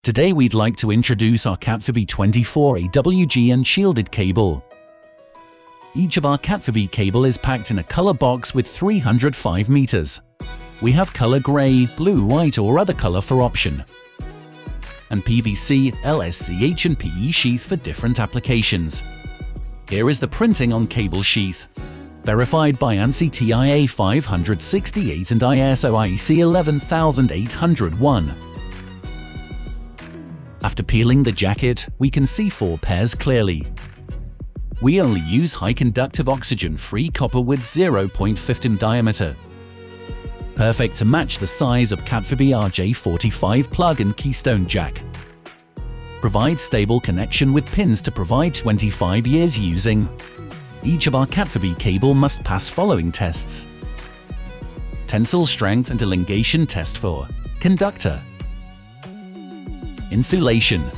Today we'd like to introduce our Cat V24 AWG and shielded cable. Each of our Cat V cable is packed in a color box with 305 meters. We have color gray, blue, white or other color for option. And PVC, LSCH and PE sheath for different applications. Here is the printing on cable sheath. Verified by ANSI TIA 568 and ISO IEC 11801. After peeling the jacket, we can see 4 pairs clearly. We only use high conductive oxygen-free copper with 0.15 diameter. Perfect to match the size of Cat V RJ45 plug and keystone jack. Provide stable connection with pins to provide 25 years using. Each of our Cat V cable must pass following tests. Tensile strength and elongation test for conductor, insulation,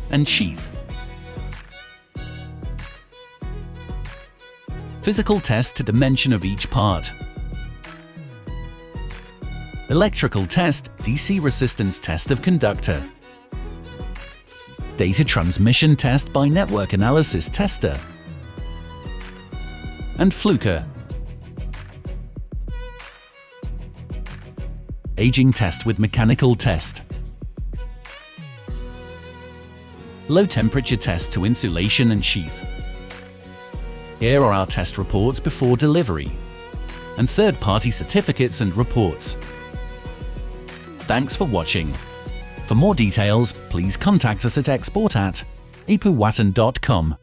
and sheath. Physical test to dimension of each part. Electrical test, DC resistance test of conductor. Data transmission test by network analysis tester. And fluker. Aging test with mechanical test. Low temperature test to insulation and sheath. Here are our test reports before delivery, and third-party certificates and reports. Thanks for watching. For more details, please contact us at export@aipuwatan.com.